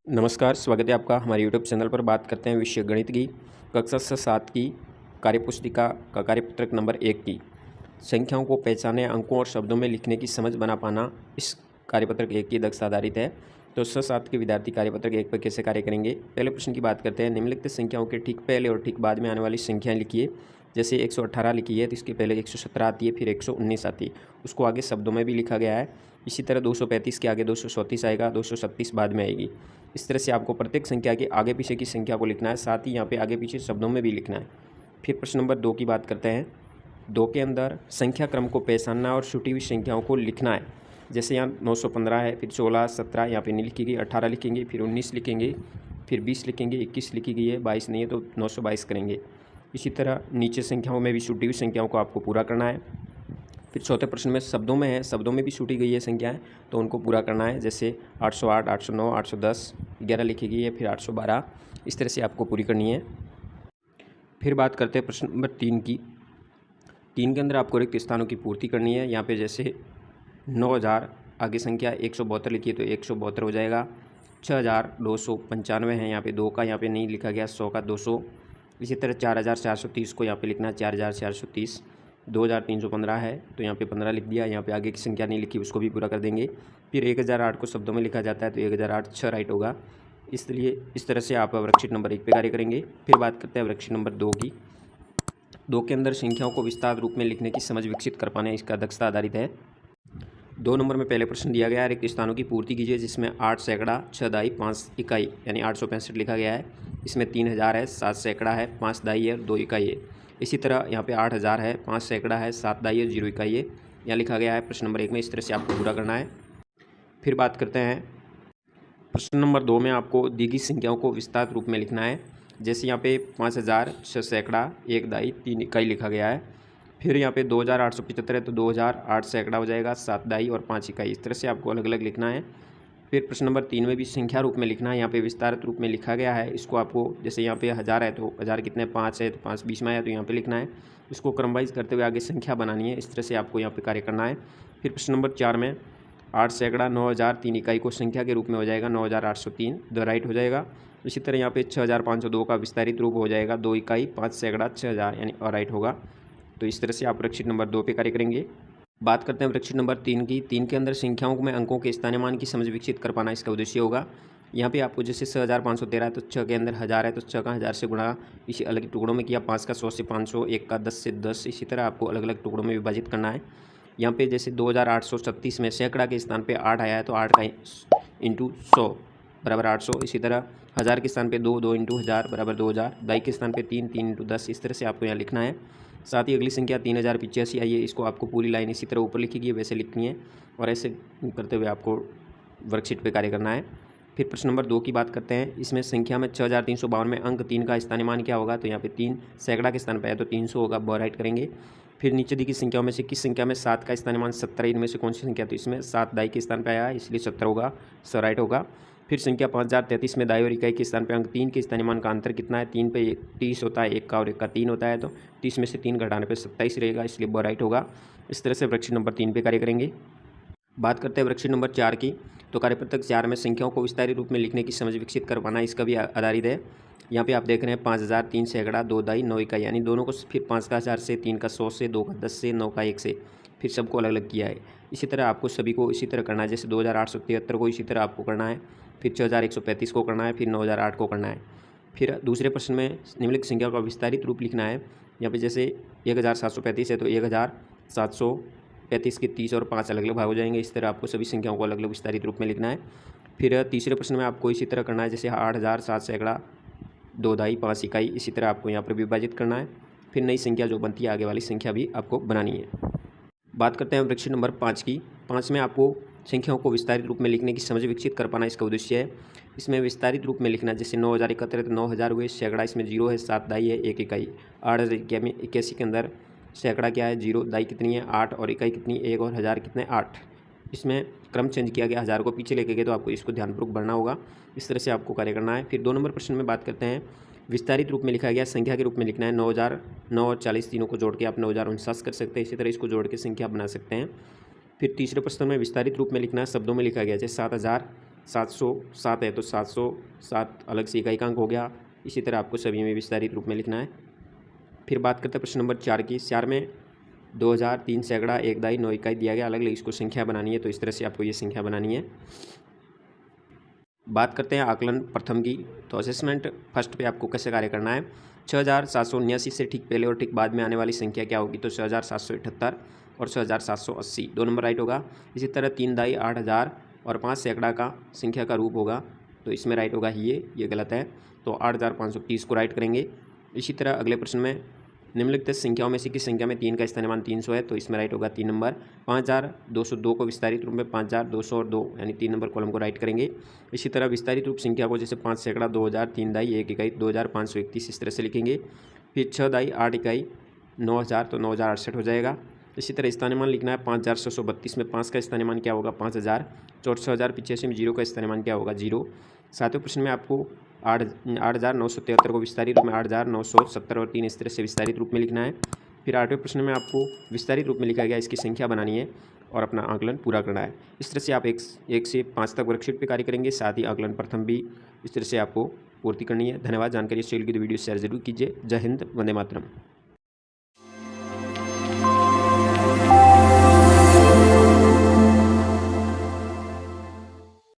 नमस्कार, स्वागत है आपका हमारे यूट्यूब चैनल पर। बात करते हैं विषय गणित की कक्षा 7 की कार्यपुस्तिका का कार्यपत्रक नंबर 1 की संख्याओं को पहचाने, अंकों और शब्दों में लिखने की समझ बना पाना इस कार्यपत्रक 1 की दक्षता आधारित है। तो 7 के विद्यार्थी कार्यपत्रक 1 पर कैसे कार्य करेंगे। पहले प्रश्न की बात करते हैं। निम्नलिखित संख्याओं के ठीक पहले और ठीक बाद में आने वाली संख्याएं लिखिए। जैसे 118 लिखी है तो इसके पहले 117 आती है, फिर 119 आती है, उसको आगे शब्दों में भी लिखा गया है। इसी तरह 235 के आगे 234 आएगा, 236 बाद में आएगी। इस तरह से आपको प्रत्येक संख्या के आगे पीछे की संख्या को लिखना है, साथ ही यहाँ पे आगे पीछे शब्दों में भी लिखना है। फिर प्रश्न नंबर 2 की बात करते हैं। 2 के अंदर संख्या क्रम को पहचानना और छूटी हुई संख्याओं को लिखना है। जैसे यहाँ 915 है, फिर 16, 17 यहाँ पे नहीं लिखी गई, 18 लिखेंगे, फिर 19 लिखेंगे, फिर 20 लिखेंगे, 21 लिखी गई है, 22 नहीं है तो 922 करेंगे। इसी तरह नीचे संख्याओं में भी छूटी हुई संख्याओं को आपको पूरा करना है। फिर चौथे प्रश्न में शब्दों में है, शब्दों में भी छूटी गई है संख्याएं, तो उनको पूरा करना है। जैसे 808, 809, 810, 11 लिखी गई है, फिर 812, इस तरह से आपको पूरी करनी है। फिर बात करते हैं प्रश्न नंबर 3 की। 3 के अंदर आपको रिक्त स्थानों की पूर्ति करनी है। यहाँ पे जैसे 9000 आगे संख्या 172 लिखी है तो 172 हो जाएगा। 6295 है, यहाँ पे 2 का यहाँ पे नहीं लिखा गया, 100 का 200। इसी तरह 4430 को यहाँ पे लिखना है, 4430। 2315 है तो यहाँ पे 15 लिख दिया, यहाँ पे आगे की संख्या नहीं लिखी, उसको भी पूरा कर देंगे। फिर 1008 को शब्दों में लिखा जाता है तो 1008 6 राइट होगा। इसलिए इस तरह से आप वर्कशीट नंबर 1 पे कार्य करेंगे। फिर बात करते हैं वर्कशीट नंबर 2 की। 2 के अंदर संख्याओं को विस्तार रूप में लिखने की समझ विकसित कर पाने इसका दक्षता आधारित है। 2 नंबर में पहले प्रश्न दिया गया है, रिक्त स्थानों की पूर्ति कीजिए, जिसमें 8 सैकड़ा, 6 दाई, 5 इकाई यानी 865 लिखा गया है। इसमें 3000 है, 7 सैकड़ा है, 5 दाई है, 2 इकाई है। इसी तरह यहाँ पे 8000 है, 5 सैकड़ा है, 7 दाई है, 0 इकाई है, यहाँ लिखा गया है प्रश्न नंबर 1 में। इस तरह से आपको पूरा करना है। फिर बात करते हैं प्रश्न नंबर 2 में आपको दी गई संख्याओं को विस्तार रूप में लिखना है। जैसे यहाँ पे 5000, 6 सैकड़ा, 1 दाई, 3 इकाई लिखा गया है। फिर यहाँ पे 2875 है तो 2008 सैकड़ा हो जाएगा, 7 दाई और 5 इकाई। इस तरह से आपको अलग अलग लिखना है। फिर प्रश्न नंबर 3 में भी संख्या रूप में लिखना है। यहाँ पे विस्तारित रूप में लिखा गया है। इसको आपको जैसे यहाँ पे 1000 है तो 1000 कितने 5 है तो 5 बीच में आया तो यहाँ पे लिखना है। इसको क्रमवाइज करते हुए आगे संख्या बनानी है। इस तरह से आपको यहाँ पे कार्य करना है। फिर प्रश्न नंबर 4 में 8 सैकड़ा, 9000, 3 इकाई को संख्या के रूप में हो जाएगा, 9803 द राइट हो जाएगा। इसी तरह यहाँ पे 6502 का विस्तारित रूप हो जाएगा, 2 इकाई, 5 सैकड़ा, 6000 यानी और राइट होगा। तो इस तरह से आप वर्कशीट नंबर 2 पे कार्य करेंगे। बात करते हैं वर्कशीट नंबर 3 की। 3 के अंदर संख्याओं में अंकों के स्थानीय मान की समझ विकसित कर पाना इसका उद्देश्य होगा। यहाँ पे आपको जैसे 6513 है तो 6 के अंदर 1000 है तो 6 का 1000 से गुणा इसी अलग टुकड़ों में किया, 5 का 100 से 500, 1 का 10 से 10, इसी तरह आपको अलग अलग टुकड़ों में विभाजित करना है। यहाँ पे जैसे 2836 में सैकड़ा के स्थान पे 8 आया है तो 8 का इंटू 100 बराबर 800। इसी तरह 1000 के स्थान पे 2, 2 इंटू 1000 बराबर 2000। दाई के स्थान पे 3, 3 इंटू 10। इस तरह से आपको यहाँ लिखना है। साथ ही अगली संख्या 3085 आई है, इसको आपको पूरी लाइन इसी तरह ऊपर लिखी गई है वैसे लिखनी है और ऐसे करते हुए आपको वर्कशीट पे कार्य करना है। फिर प्रश्न नंबर 2 की बात करते हैं। इसमें संख्या में 6352 में अंक 3 का स्थानीय मान क्या होगा। तो यहाँ पे 3 सैकड़ा के स्थान पर है तो 300 होगा, ब राइट करेंगे। फिर नीचे दी गई संख्याओं में से किस संख्या में 7 का स्थानीय मान 17, इनमें से कौन सी संख्या। तो इसमें 7 दाई के स्थान पर आया है इसलिए 17 होगा, स राइट होगा। फिर संख्या 5033 में दाई और इकाई के स्थान पर अंक 3 के स्थानीय मान का अंतर कितना है। 3 पे 30 होता है, 1 का और 1 का 3 होता है तो 30 में से 3 घटाने पे 27 रहेगा, इसलिए ब राइट होगा। इस तरह से वर्कशीट नंबर 3 पे कार्य करेंगे। बात करते हैं वर्कशीट नंबर 4 की। तो कार्यपत्रक 4 में संख्याओं को विस्तारित रूप में लिखने की समझ विकसित कर पाना इसका भी आधारित है। यहाँ पे आप देख रहे हैं 5000, 3 सैकड़ा, 2 दाई, 9 इकाई, यानी दोनों को फिर 5 का 1000 से, 3 का 100 से, 2 का 10 से, 9 का 1 से, फिर सबको अलग अलग किया है। इसी तरह आपको सभी को इसी तरह करना है। जैसे 2873 को इसी तरह आपको करना है, फिर 6135 को करना है, फिर 9008 को करना है। फिर दूसरे प्रश्न में निम्नलिखित संख्या का विस्तारित रूप लिखना है। यहाँ पे जैसे 1735 है तो 1735 के 30 और 5 अलग अलग भाग हो जाएंगे। इस तरह आपको सभी संख्याओं को अलग अलग विस्तारित रूप में लिखना है। फिर तीसरे प्रश्न में आपको इसी तरह करना है। जैसे 8000, 7 सैकड़ा, 2 दाई, 5 इकाई, इसी तरह आपको यहाँ पर विभाजित करना है। फिर नई संख्या जो बनती है आगे वाली संख्या भी आपको बनानी है। बात करते हैं वर्कशीट नंबर 5 की। 5 में आपको संख्याओं को विस्तारित रूप में लिखने की समझ विकसित कर पाना इसका उद्देश्य है। इसमें विस्तारित रूप में लिखना, जैसे 9071 तो 9000 हुए, सैकड़ा इसमें 0 है, 7 दाई है, 1 इकाई। 8081 के अंदर सैकड़ा क्या है 0, दाई कितनी है 8 और इकाई कितनी 1 और 1000 कितने 8। इसमें क्रम चेंज किया गया, 1000 को पीछे लेके गए तो आपको इसको ध्यानपूर्वक बढ़ना होगा। इस तरह से आपको कार्य करना है। फिर 2 नंबर प्रश्न में बात करते हैं। विस्तारित रूप में लिखा गया संख्या के रूप में लिखना है। 9000, 9 और 40 तीनों को जोड़ के आप 9049 कर सकते हैं। इसी तरह इसको जोड़ के संख्या बना सकते हैं। फिर तीसरे प्रश्न में विस्तारित रूप में लिखना है, शब्दों में लिखा गया। जैसे 7000, 707 है तो 707 अलग से इकाई अंक हो गया। इसी तरह आपको सभी में विस्तारित रूप में लिखना है। फिर बात करते हैं प्रश्न नंबर 4 की। 4 में 2000 3 सैकड़ा 1 दाई 9 इकाई दिया गया, अलग अलग इसको संख्या बनानी है। तो इस तरह से आपको ये संख्या बनानी है। बात करते हैं आकलन प्रथम की। तो असेसमेंट फर्स्ट पे आपको कैसे कार्य करना है। 6779 से ठीक पहले और ठीक बाद में आने वाली संख्या क्या होगी। तो 6778 और 6780 2 नंबर राइट होगा। इसी तरह 3 दाई 8000 और 5 सैकड़ा का संख्या का रूप होगा, तो इसमें राइट होगा ये गलत है। तो 8530 को राइट करेंगे। इसी तरह अगले प्रश्न में निम्नलिखित संख्याओं में से किस संख्या में 3 का स्थानीमान 300 है। तो इसमें राइट होगा 3 नंबर। 5202 को विस्तारित रूप में 5202 यानी 3 नंबर कॉलम को राइट करेंगे। इसी तरह विस्तारित रूप संख्या को जैसे 5 सैकड़ा 2000 3 दाई 1 इकाई 2531 इस तरह से लिखेंगे। फिर 6 दाई 8 इकाई 9000 तो 9068 हो जाएगा। इसी तरह स्थानीमान लिखना है 5632 में 5 का स्थानीमान क्या होगा 5000। 64,085 में 0 का स्थानीमान क्या होगा 0। सातवें प्रश्न में आपको 8973 को विस्तारित रूप में 8970 और 3 इस तरह से विस्तारित रूप में लिखना है। फिर 8वें प्रश्न में आपको विस्तारित रूप में लिखा गया इसकी संख्या बनानी है और अपना आकलन पूरा करना है। इस तरह से आप 1 से 5 तक वर्कशीट पे कार्य करेंगे, साथ ही आकलन प्रथम भी इस तरह से आपको पूर्ति करनी है। धन्यवाद। जानकारी अच्छी लगी तो वीडियो शेयर जरूर कीजिए। जय हिंद, वंदे मातरम।